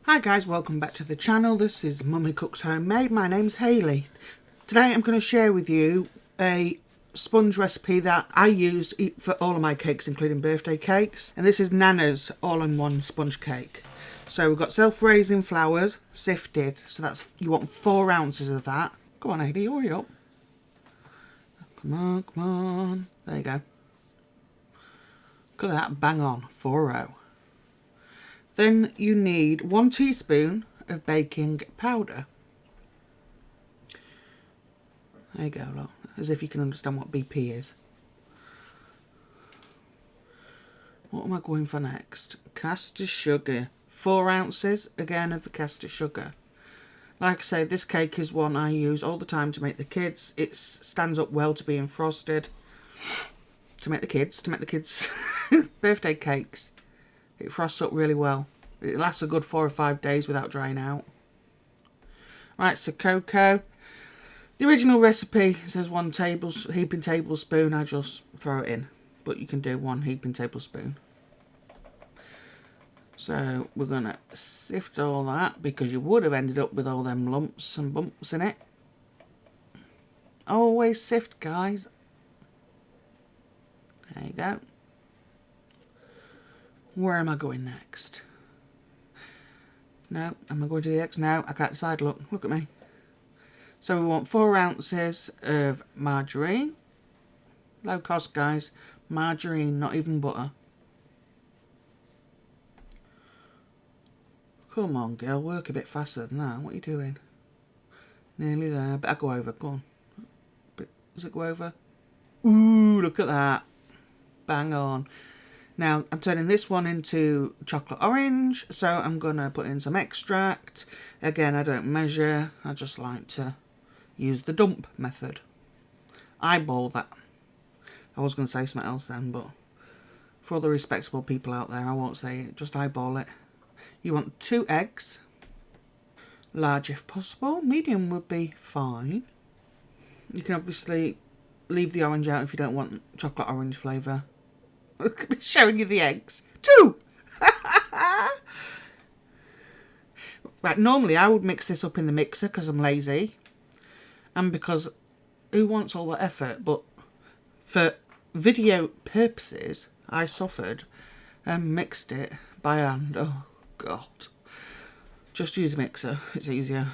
Hi guys, welcome back to the channel. This is Mummy Cooks Homemade. My name's Hayley. Today I'm going to share with you a sponge recipe that I use for all of my cakes, including birthday cakes. And this is Nanna's all-in-one sponge cake. So we've got self-raising flour, sifted. So that's, you want 4 ounces of that. Come on, Hayley, hurry up. Come on, come on. There you go. Look at that, bang on, 4-0. Then you need 1 teaspoon of baking powder. There you go, look, as if you can understand what BP is. What am I going for next? Caster sugar. 4 ounces, again, of the caster sugar. Like I say, this cake is one I use all the time to make the kids. It stands up well to being frosted. To make the kids birthday cakes. It frosts up really well. It lasts a good 4 or 5 days without drying out. Right, so cocoa. The original recipe says 1 heaping tablespoon. I just throw it in. But you can do 1 heaping tablespoon. So we're going to sift all that because you would have ended up with all them lumps and bumps in it. Always sift, guys. There you go. Where am I going next? No, am I going to the X? No, I can't decide. Look at me. So we want 4 ounces of margarine. Low cost, guys. Margarine, not even butter. Come on, girl, work a bit faster than that. What are you doing? Nearly there. Better go over. Go on. Does it go over? Ooh, look at that. Bang on. Now, I'm turning this one into chocolate orange, so I'm going to put in some extract. Again, I don't measure. I just like to use the dump method. Eyeball that. I was going to say something else then, but for all the respectable people out there, I won't say it. Just eyeball it. You want 2 eggs. Large if possible. Medium would be fine. You can obviously leave the orange out if you don't want chocolate orange flavour. Look at me showing you the eggs. 2! Right, normally I would mix this up in the mixer because I'm lazy. And because who wants all that effort? But for video purposes, I suffered and mixed it by hand. Oh, God. Just use a mixer. It's easier.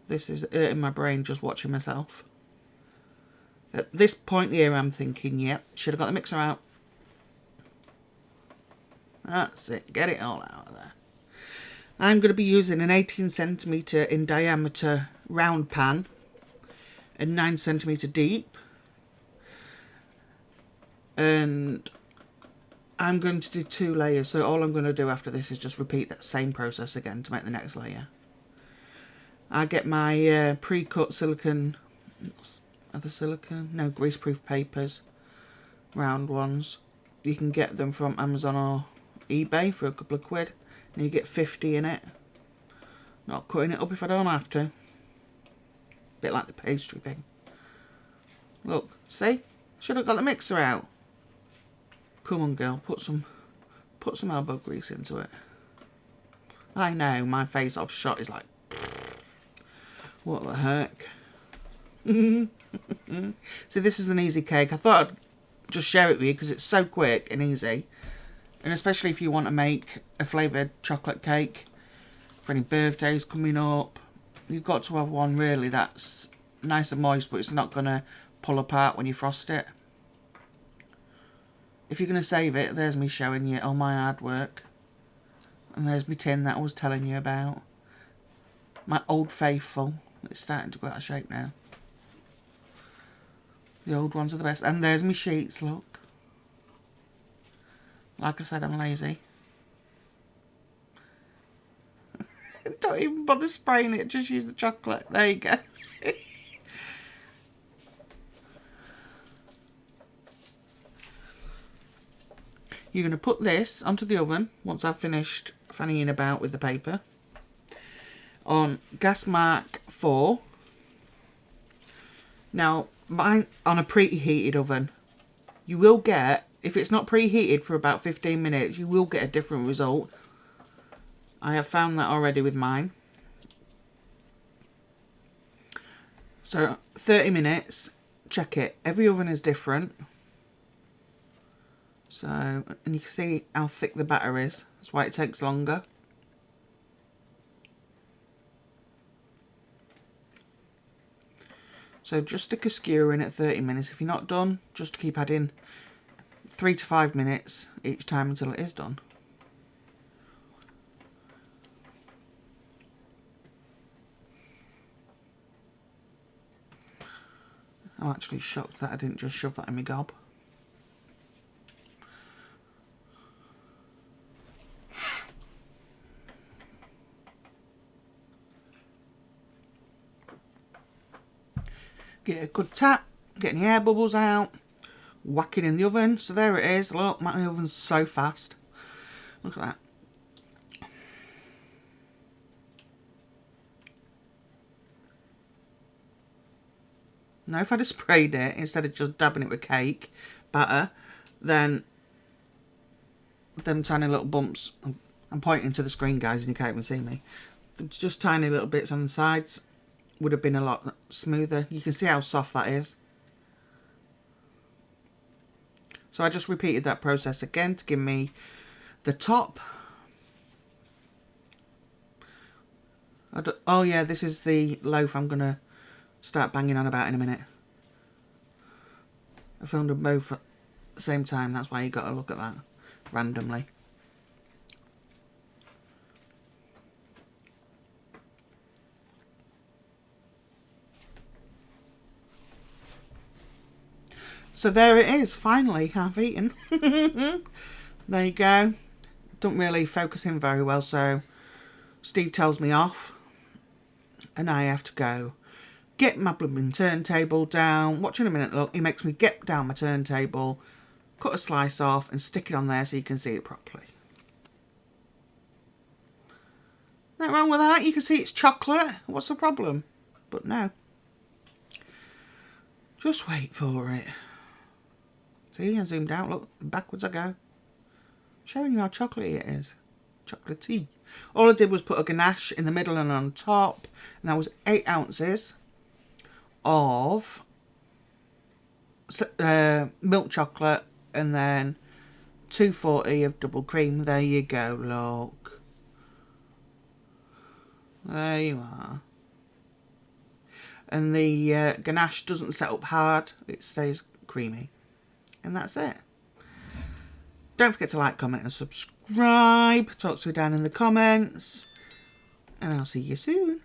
This is in my brain just watching myself. At this point here I'm thinking, yep, should have got the mixer out. That's it, get it all out of there. I'm going to be using an 18 centimetre in diameter round pan and 9 centimetre deep. And I'm going to do 2 layers, so all I'm going to do after this is just repeat that same process again to make the next layer. I get my pre-cut silicone, greaseproof papers, round ones. You can get them from Amazon or eBay for a couple of quid, and you get 50 in it. Not cutting it up if I don't have to. Bit like the pastry thing. Look, see? Should have got the mixer out. Come on, girl, put some elbow grease into it. I know my face-off shot is like, what the heck? So this is an easy cake. I thought I'd just share it with you because it's so quick and easy. And especially if you want to make a flavoured chocolate cake for any birthdays coming up. You've got to have one really that's nice and moist, but it's not going to pull apart when you frost it. If you're going to save it, there's me showing you all my hard work. And there's my tin that I was telling you about. My Old Faithful. It's starting to go out of shape now. The old ones are the best. And there's my sheets, look. Like I said, I'm lazy. Don't even bother spraying it, just use the chocolate. There you go. You're going to put this onto the oven once I've finished fannying about with the paper. On gas mark 4. Now, mine on a preheated oven. you will get, if it's not preheated for about 15 minutes, you will get a different result. I have found that already with mine. So 30 minutes, check it. Every oven is different. So, and you can see how thick the batter is. That's why it takes longer. So just stick a skewer in at 30 minutes. If you're not done, just keep adding 3 to 5 minutes each time until it is done. I'm actually shocked that I didn't just shove that in my gob. Get a good tap, get any air bubbles out, whack it in the oven. So there it is. Look, my oven's so fast. Look at that. Now if I'd have sprayed it instead of just dabbing it with cake batter, then them tiny little bumps, I'm pointing to the screen guys and you can't even see me, just tiny little bits on the sides would have been a lot smoother. You can see how soft that is. So I just repeated that process again to give me the top. Oh yeah, this is the loaf I'm going to start banging on about in a minute. I filmed them both at the same time, that's why you got to look at that randomly. So there it is, finally, half eaten. There you go. Don't really focus in very well, so Steve tells me off. And I have to go get my blooming turntable down. Watch in a minute, look, he makes me get down my turntable, cut a slice off and stick it on there so you can see it properly. Nothing wrong with that, you can see it's chocolate. What's the problem? But no. Just wait for it. See, I zoomed out, look, backwards I go. Showing you how chocolatey it is. Chocolatey. All I did was put a ganache in the middle and on top. And that was 8 ounces of milk chocolate and then 240 of double cream. There you go, look. There you are. And the ganache doesn't set up hard. It stays creamy. And that's it. Don't forget to like, comment and subscribe. Talk to me down in the comments. And I'll see you soon.